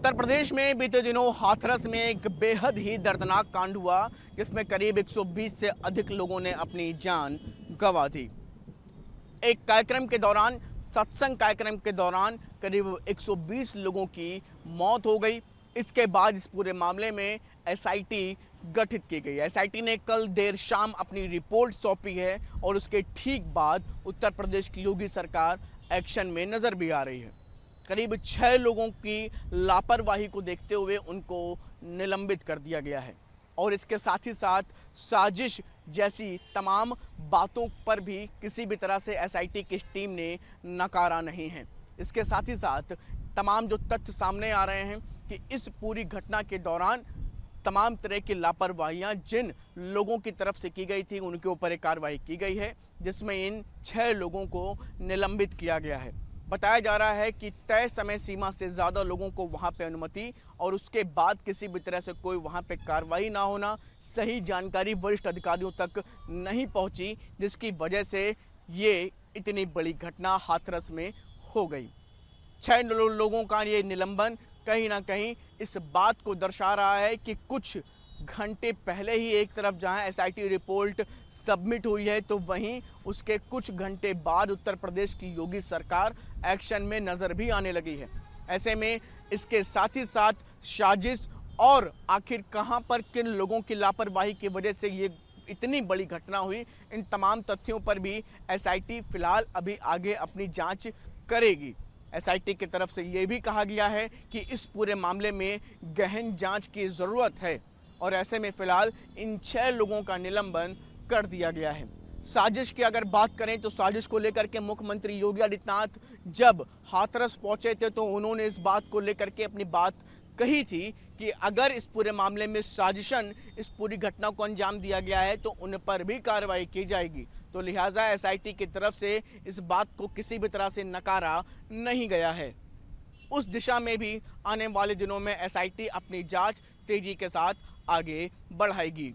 उत्तर प्रदेश में बीते दिनों हाथरस में एक बेहद ही दर्दनाक कांड हुआ जिसमें करीब 120 से अधिक लोगों ने अपनी जान गंवा दी। एक कार्यक्रम के दौरान, सत्संग कार्यक्रम के दौरान करीब 120 लोगों की मौत हो गई। इसके बाद इस पूरे मामले में एसआईटी गठित की गई। एसआईटी ने कल देर शाम अपनी रिपोर्ट सौंपी है और उसके ठीक बाद उत्तर प्रदेश की योगी सरकार एक्शन में नजर भी आ रही है। करीब 6 लोगों की लापरवाही को देखते हुए उनको निलंबित कर दिया गया है और इसके साथ ही साथ साजिश जैसी तमाम बातों पर भी किसी भी तरह से एसआईटी की टीम ने नकारा नहीं है। इसके साथ ही साथ तमाम जो तथ्य सामने आ रहे हैं कि इस पूरी घटना के दौरान तमाम तरह की लापरवाहियां जिन लोगों की तरफ से की गई थी उनके ऊपर एक कार्रवाई की गई है, जिसमें इन 6 लोगों को निलंबित किया गया है। बताया जा रहा है कि तय समय सीमा से ज़्यादा लोगों को वहां पे अनुमति और उसके बाद किसी भी तरह से कोई वहां पे कार्रवाई ना होना, सही जानकारी वरिष्ठ अधिकारियों तक नहीं पहुंची, जिसकी वजह से ये इतनी बड़ी घटना हाथरस में हो गई। 6 लोगों का ये निलंबन कहीं ना कहीं इस बात को दर्शा रहा है कि कुछ घंटे पहले ही एक तरफ जहां एसआईटी रिपोर्ट सबमिट हुई है तो वहीं उसके कुछ घंटे बाद उत्तर प्रदेश की योगी सरकार एक्शन में नजर भी आने लगी है। ऐसे में इसके साथ ही साथ साजिश और आखिर कहां पर किन लोगों की लापरवाही की वजह से ये इतनी बड़ी घटना हुई, इन तमाम तथ्यों पर भी एसआईटी फिलहाल अभी आगे अपनी जांच करेगी। एसआईटी की तरफ से ये भी कहा गया है कि इस पूरे मामले में गहन जांच की ज़रूरत है और ऐसे में फिलहाल इन 6 लोगों का निलंबन कर दिया गया है। साजिश की अगर बात करें तो साजिश को लेकर के मुख्यमंत्री योगी आदित्यनाथ जब हाथरस पहुंचे थे तो उन्होंने इस बात को लेकर के अपनी बात कही थी कि अगर इस पूरे मामले में साजिशन इस पूरी घटना को अंजाम दिया गया है तो उन पर भी कार्रवाई की जाएगी। तो लिहाजा एसआईटी की तरफ से इस बात को किसी भी तरह से नकारा नहीं गया है। उस दिशा में भी आने वाले दिनों में एसआईटी अपनी जांच तेजी के साथ आगे बढ़ाएगी।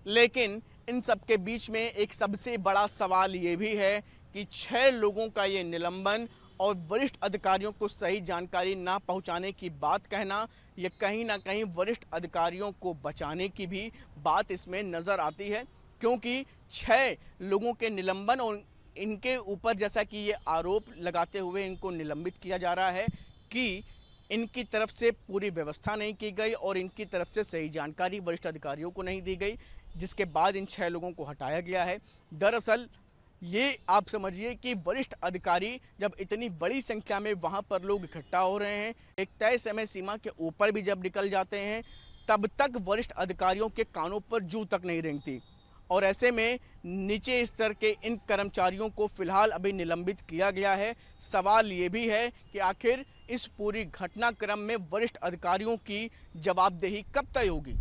लेकिन इन सब के बीच में एक सबसे बड़ा सवाल ये भी है कि 6 लोगों का ये निलंबन और वरिष्ठ अधिकारियों को सही जानकारी ना पहुंचाने की बात कहना, ये कहीं ना कहीं वरिष्ठ अधिकारियों को बचाने की भी बात इसमें नज़र आती है, क्योंकि 6 लोगों के निलंबन और इनके ऊपर जैसा कि ये आरोप लगाते हुए इनको निलंबित किया जा रहा है कि इनकी तरफ से पूरी व्यवस्था नहीं की गई और इनकी तरफ से सही जानकारी वरिष्ठ अधिकारियों को नहीं दी गई, जिसके बाद इन 6 लोगों को हटाया गया है। दरअसल ये आप समझिए कि वरिष्ठ अधिकारी जब इतनी बड़ी संख्या में वहाँ पर लोग इकट्ठा हो रहे हैं, एक तय समय सीमा के ऊपर भी जब निकल जाते हैं, तब तक वरिष्ठ अधिकारियों के कानों पर जू तक नहीं रेंगती और ऐसे में नीचे स्तर के इन कर्मचारियों को फिलहाल अभी निलंबित किया गया है। सवाल ये भी है कि आखिर इस पूरी घटनाक्रम में वरिष्ठ अधिकारियों की जवाबदेही कब तय होगी।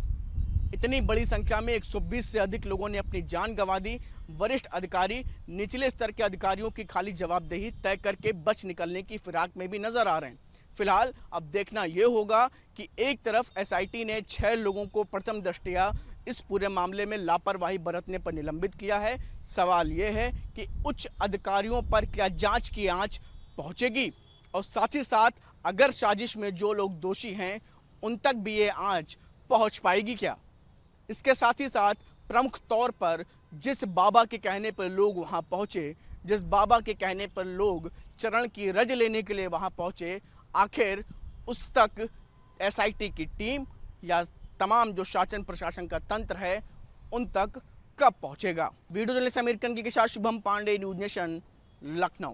इतनी बड़ी संख्या में 120 से अधिक लोगों ने अपनी जान गंवा दी। वरिष्ठ अधिकारी निचले स्तर के अधिकारियों की खाली जवाबदेही तय करके बच निकलने की फिराक में भी नजर आ रहे हैं। फिलहाल अब देखना यह होगा कि एक तरफ एसआईटी ने 6 लोगों को प्रथम दृष्टया इस पूरे मामले में लापरवाही बरतने पर निलंबित किया है। सवाल यह है कि उच्च अधिकारियों पर क्या जांच की आंच पहुंचेगी और साथ ही साथ अगर साजिश में जो लोग दोषी हैं उन तक भी ये आंच पहुंच पाएगी क्या। इसके साथ ही साथ प्रमुख तौर पर जिस बाबा के कहने पर लोग वहां पहुंचे, जिस बाबा के कहने पर लोग चरण की रज लेने के लिए वहां पहुंचे, आखिर उस तक एसआईटी की टीम या तमाम जो शासन प्रशासन का तंत्र है उन तक कब पहुंचेगा। वीडियो जर्नलिस्ट आमिर के साथ शुभम पांडे, न्यूज़ नेशन, लखनऊ।